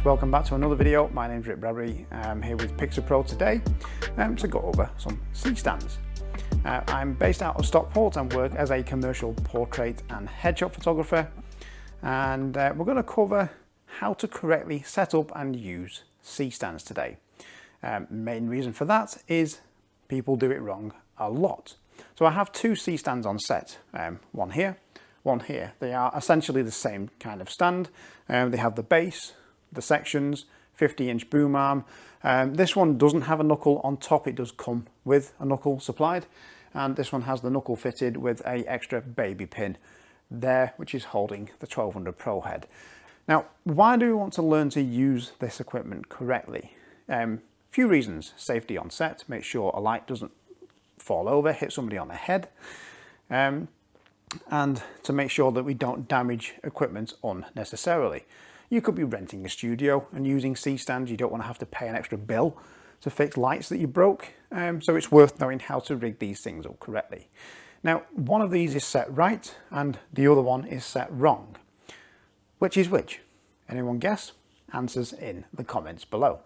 guys, welcome back to another video. My name's Bradbury. I'm here with PiXAPRO today to go over some C-stands. I'm based out of Stockport and work as a commercial portrait and headshot photographer, and we're going to cover how to correctly set up and use C-stands today. Main reason for that is people do it wrong a lot. So I have two C-stands on set, one here, one here. They are essentially the same kind of stand. They have the base, the sections, 50-inch boom arm. This one doesn't have a knuckle on top, it does come with a knuckle supplied, and this one has the knuckle fitted with a extra baby pin there, which is holding the 1200 Pro head. Now, why do we want to learn to use this equipment correctly? Few reasons: safety on set, make sure a light doesn't fall over, hit somebody on the head, and to make sure that we don't damage equipment unnecessarily. You could be renting a studio and using C-stands. You don't want to have to pay an extra bill to fix lights that you broke, so it's worth knowing how to rig these things up correctly. Now, one of these is set right and the other one is set wrong. Which is which? Anyone guess? Answers in the comments below.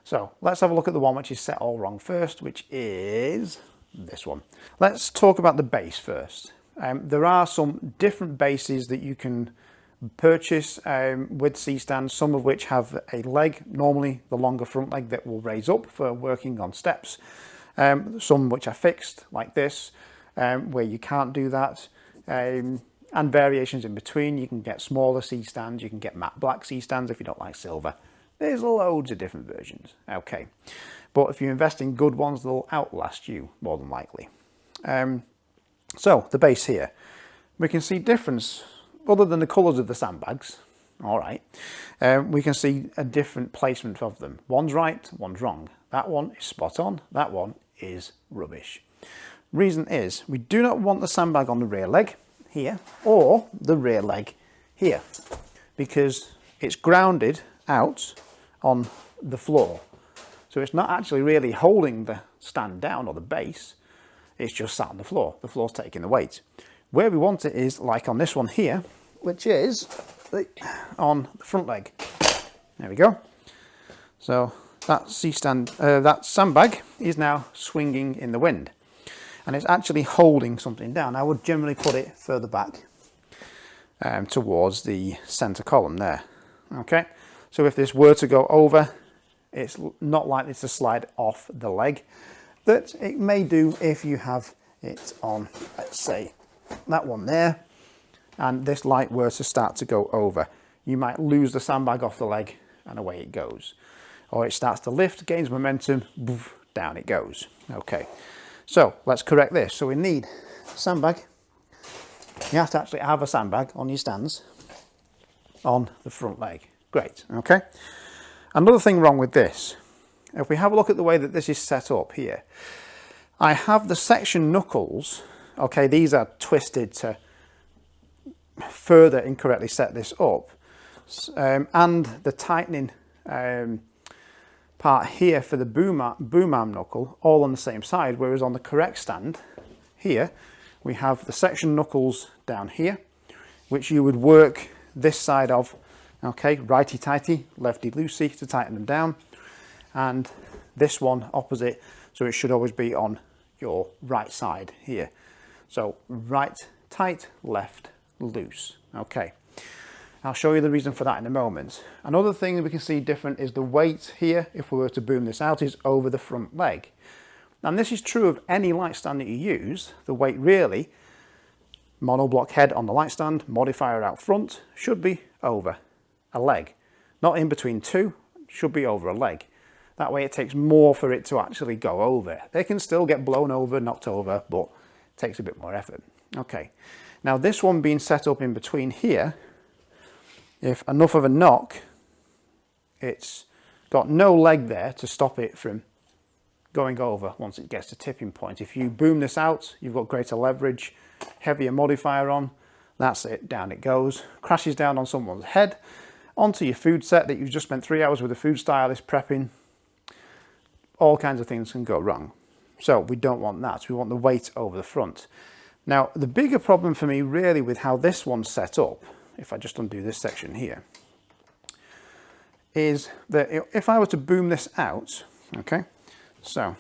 So let's have a look at the one which is set all wrong first, which is this one. Let's talk about the base first. There are some different bases that you can purchase with C-stands, some of which have a leg, normally the longer front leg, that will raise up for working on steps. Some which are fixed like this, where you can't do that, and variations in between. You can get smaller C-stands, you can get matte black C-stands if you don't like silver. There's loads of different versions. Okay, but if you invest in good ones, they'll outlast you more than likely. So the base here, we can see difference other than the colours of the sandbags. All right, we can see a different placement of them. One's right, one's wrong. That one is spot on, that one is rubbish. Reason is we do not want the sandbag on the rear leg here or the rear leg here, because it's grounded out on the floor. So it's not actually really holding the stand down or the base, it's just sat on the floor. The floor's taking the weight. Where we want it is like on this one here, which is on the front leg. There we go. So that C-stand, that sandbag is now swinging in the wind, and it's actually holding something down. I would generally put it further back towards the center column there. Okay, so if this were to go over, it's not likely to slide off the leg. That it may do if you have it on, let's say, that one there, and this light were to start to go over. You might lose the sandbag off the leg and away it goes. Or it starts to lift, gains momentum, boof, down it goes. Okay, so let's correct this. So we need a sandbag. You have to actually have a sandbag on your stands on the front leg. Great, okay. Another thing wrong with this, if we have a look at the way that this is set up here, I have the section knuckles, okay, these are twisted to further incorrectly set this up, and the tightening part here for the boom arm knuckle all on the same side, whereas on the correct stand here we have the section knuckles down here, which you would work this side of, okay, righty tighty, lefty loosey to tighten them down, and this one opposite, so it should always be on your right side here. So right tight, left loose. Okay, I'll show you the reason for that in a moment. Another thing that we can see different is the weight here, if we were to boom this out, is over the front leg. And this is true of any light stand that you use. The weight really, monoblock head on the light stand, modifier out front, should be over a leg. Not in between two, should be over a leg. That way it takes more for it to actually go over. They can still get blown over, knocked over, but it takes a bit more effort. Okay, now this one being set up in between here, if enough of a knock, it's got no leg there to stop it from going over once it gets to tipping point. If you boom this out, you've got greater leverage, heavier modifier on, that's it, down it goes, crashes down on someone's head, onto your food set that you've just spent 3 hours with a food stylist prepping. All kinds of things can go wrong. So we don't want that. We want the weight over the front. Now, the bigger problem for me really with how this one's set up, if I just undo this section here, is that if I were to boom this out, okay, so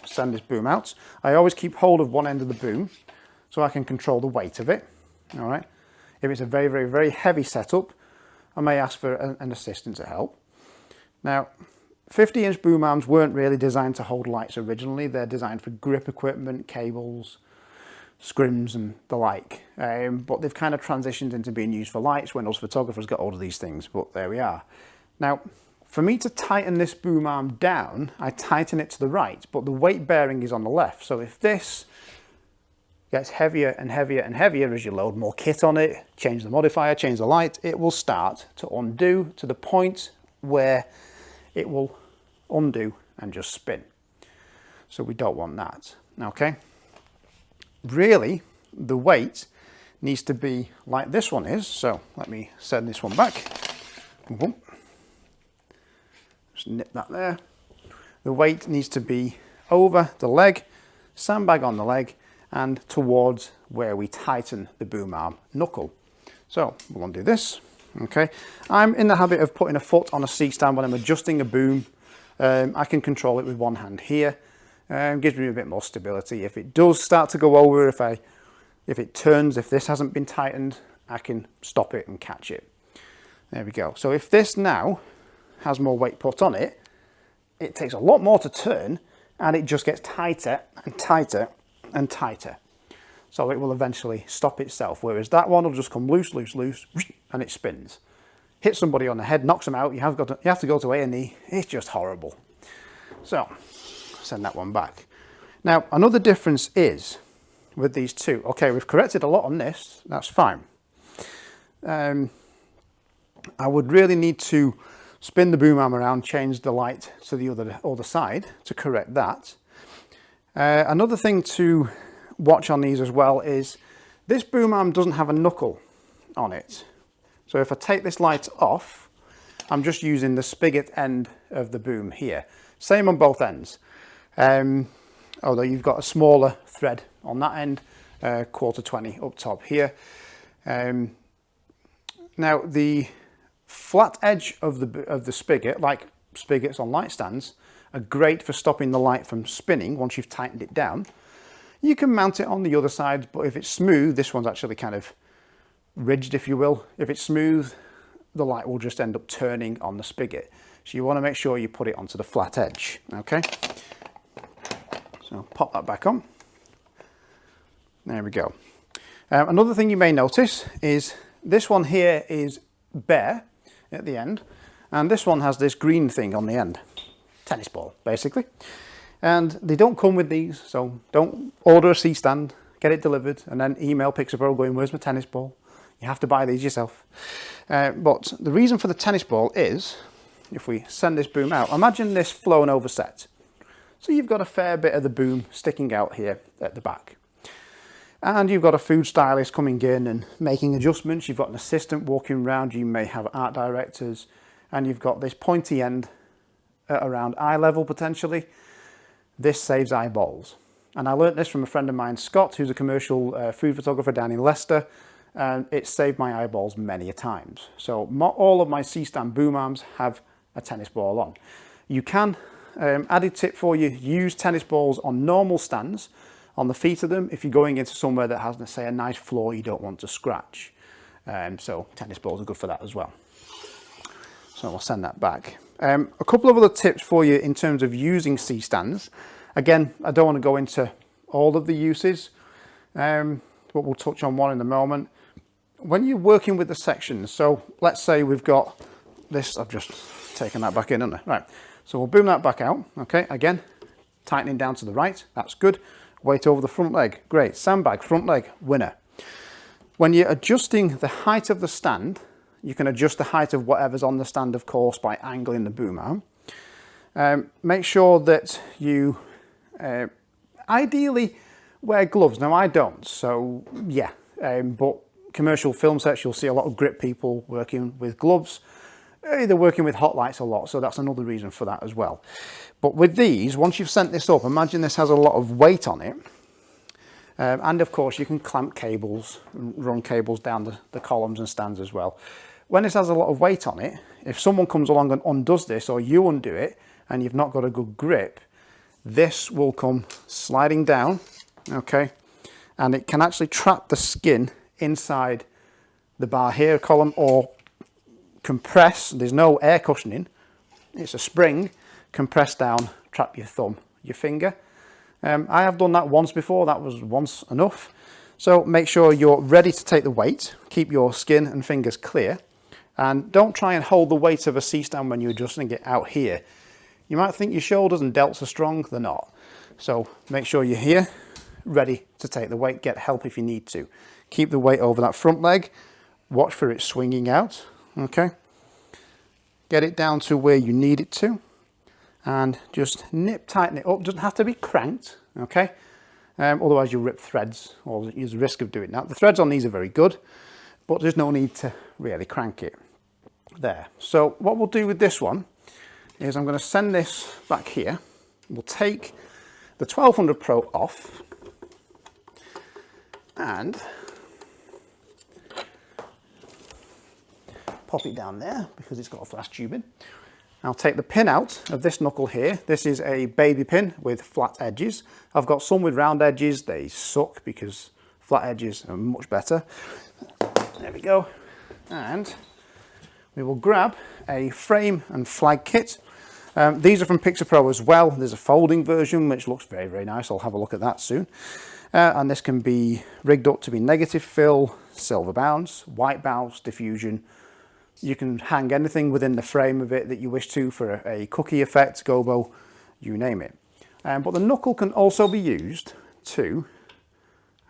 send this boom out, I always keep hold of one end of the boom so I can control the weight of it. All right. If it's a very, very, very heavy setup, I may ask for an assistant to help. Now, 50-inch boom arms weren't really designed to hold lights originally. They're designed for grip equipment, cables, scrims and the like. But they've kind of transitioned into being used for lights when us photographers got hold of these things, but there we are. Now, for me to tighten this boom arm down, I tighten it to the right, but the weight bearing is on the left. So if this gets heavier and heavier and heavier as you load more kit on it, change the modifier, change the light, it will start to undo to the point where it will undo and just spin. So we don't want that, okay? Really, the weight needs to be like this one is. So let me send this one back. Just nip that there. The weight needs to be over the leg, sandbag on the leg, and towards where we tighten the boom arm knuckle. So we'll undo this. Okay, I'm in the habit of putting a foot on a C-stand when I'm adjusting a boom. I can control it with one hand here. Gives me a bit more stability. If it does start to go over, if it turns, if this hasn't been tightened, I can stop it and catch it. There we go. So if this now has more weight put on it, it takes a lot more to turn and it just gets tighter and tighter and tighter. So it will eventually stop itself, whereas that one will just come loose, loose, loose, and it spins. Hits somebody on the head, knocks them out, you have to go to A&E. It's just horrible. So send that one back. Now, another difference is with these two. Okay, we've corrected a lot on this, that's fine. I would really need to spin the boom arm around, change the light to the other side to correct that. Another thing to watch on these as well is this boom arm doesn't have a knuckle on it. So if I take this light off, I'm just using the spigot end of the boom here. Same on both ends. Although you've got a smaller thread on that end, 1/4-20 up top here. Now the flat edge of the spigot, like spigots on light stands, are great for stopping the light from spinning once you've tightened it down. You can mount it on the other side, but if it's smooth, this one's actually kind of ridged, if you will. If it's smooth, the light will just end up turning on the spigot. So you want to make sure you put it onto the flat edge, okay? So pop that back on. There we go. Another thing you may notice is this one here is bare at the end, and this one has this green thing on the end. Tennis ball, basically. And they don't come with these, so don't order a C-stand, get it delivered, and then email PiXAPRO going, where's my tennis ball? You have to buy these yourself. But the reason for the tennis ball is, if we send this boom out, imagine this flown over set. So you've got a fair bit of the boom sticking out here at the back. And you've got a food stylist coming in and making adjustments. You've got an assistant walking around. You may have art directors. And you've got this pointy end at around eye level potentially. This saves eyeballs. And I learnt this from a friend of mine, Scott, who's a commercial food photographer down in Leicester. And it saved my eyeballs many a times. So all of my C-stand boom arms have a tennis ball on. You can, added tip for you, use tennis balls on normal stands, on the feet of them, if you're going into somewhere that has, let's say, a nice floor you don't want to scratch. So tennis balls are good for that as well. So I'll send that back. A couple of other tips for you in terms of using C-stands. Again, I don't want to go into all of the uses, but we'll touch on one in a moment. When you're working with the sections, so let's say we've got this, I've just taken that back in, haven't I? Right, so we'll boom that back out. Okay, again, tightening down to the right, that's good. Weight over the front leg, great. Sandbag, front leg, winner. When you're adjusting the height of the stand, you can adjust the height of whatever's on the stand, of course, by angling the boom arm. Make sure that you ideally wear gloves. Now, I don't, so yeah, but commercial film sets, you'll see a lot of grip people working with gloves. They're working with hot lights a lot, so that's another reason for that as well. But with these, once you've sent this up, imagine this has a lot of weight on it. And of course, you can clamp cables, run cables down the columns and stands as well. When this has a lot of weight on it, if someone comes along and undoes this, or you undo it and you've not got a good grip, this will come sliding down, okay, and it can actually trap the skin inside the bar here column, or compress. There's no air cushioning, it's a spring, compress down, trap your thumb, your finger. I have done that once before, that was once enough. So make sure you're ready to take the weight, keep your skin and fingers clear, and don't try and hold the weight of a C-stand when you're adjusting it out here. You might think your shoulders and delts are strong, they're not. So make sure you're here, ready to take the weight, get help if you need to. Keep the weight over that front leg, watch for it swinging out, okay? Get it down to where you need it to, and just tighten it up. Doesn't have to be cranked, okay? Otherwise you'll rip threads, or there's a risk of doing that. The threads on these are very good, but there's no need to really crank it. There. So what we'll do with this one is I'm going to send this back here. We'll take the 1200 Pro off, and pop it down there because it's got a flash tube in. I'll take the pin out of this knuckle here. This is a baby pin with flat edges. I've got some with round edges. They suck because flat edges are much better. There we go. And we will grab a frame and flag kit. These are from PiXAPRO as well. There's a folding version which looks very, very nice. I'll have a look at that soon. And this can be rigged up to be negative fill, silver bounce, white bounce, diffusion. You can hang anything within the frame of it that you wish to for a cookie effect, gobo, you name it. But the knuckle can also be used to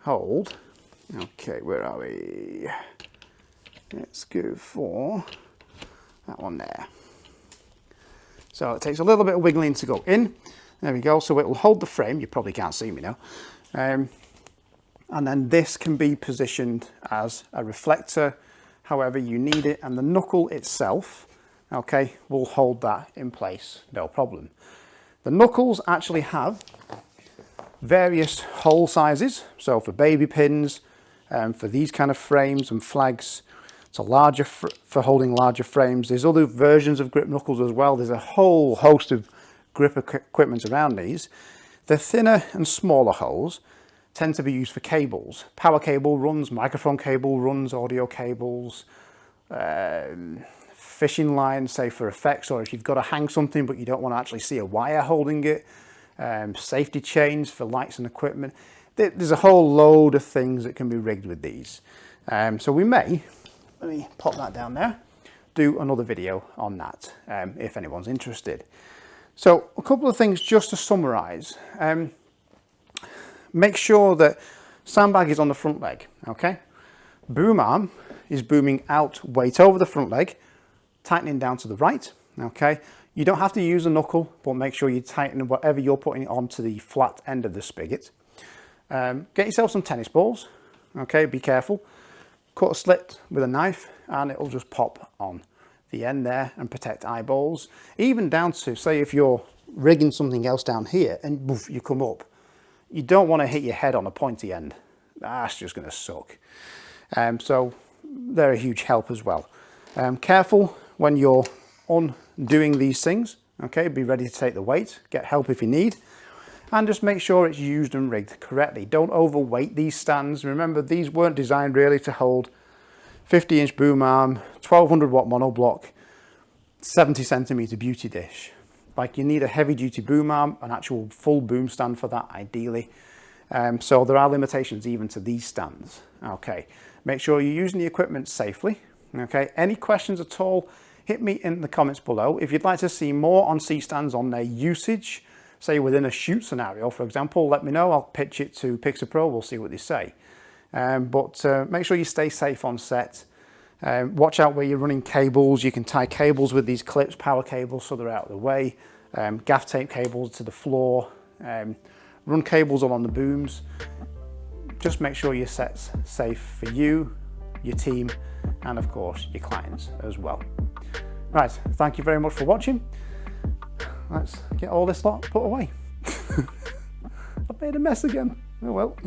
hold. Okay, where are we? Let's go for that one there. So it takes a little bit of wiggling to go in. There we go. So it will hold the frame. You probably can't see me now. And then this can be positioned as a reflector, however you need it, and the knuckle itself, okay, will hold that in place, no problem. The knuckles actually have various hole sizes, so for baby pins, for these kind of frames and flags, it's a larger for holding larger frames. There's other versions of grip knuckles as well. There's a whole host of grip equipment around these. The thinner and smaller holes tend to be used for cables. Power cable runs, microphone cable runs, audio cables, fishing lines, say for effects, or if you've got to hang something but you don't want to actually see a wire holding it, safety chains for lights and equipment. There's a whole load of things that can be rigged with these. So we may, let me pop that down there, do another video on that if anyone's interested. So a couple of things just to summarize. Make sure that sandbag is on the front leg, okay? Boom arm is booming out, weight over the front leg, tightening down to the right, okay? You don't have to use a knuckle, but make sure you tighten whatever you're putting onto the flat end of the spigot. Get yourself some tennis balls, okay? Be careful. Cut a slit with a knife and it'll just pop on the end there and protect eyeballs. Even down to, say if you're rigging something else down here and boof, you come up, you don't want to hit your head on a pointy end. That's just going to suck. So they're a huge help as well. Careful when you're undoing these things. Okay, be ready to take the weight. Get help if you need. And just make sure it's used and rigged correctly. Don't overweight these stands. Remember, these weren't designed really to hold 50-inch boom arm, 1200 watt monoblock, 70 centimeter beauty dish. Like, you need a heavy duty boom arm, an actual full boom stand for that ideally. So there are limitations even to these stands. Okay, make sure you're using the equipment safely. Okay, any questions at all, hit me in the comments below. If you'd like to see more on C-stands on their usage, say within a shoot scenario, for example, let me know. I'll pitch it to PiXAPRO, we'll see what they say. But make sure you stay safe on set. Watch out where you're running cables. You can tie cables with these clips, power cables, so they're out of the way. Gaff tape cables to the floor. Run cables along the booms. Just make sure your set's safe for you, your team, and of course your clients as well. Right, thank you very much for watching. Let's get all this lot put away. I've made a mess again. Oh well.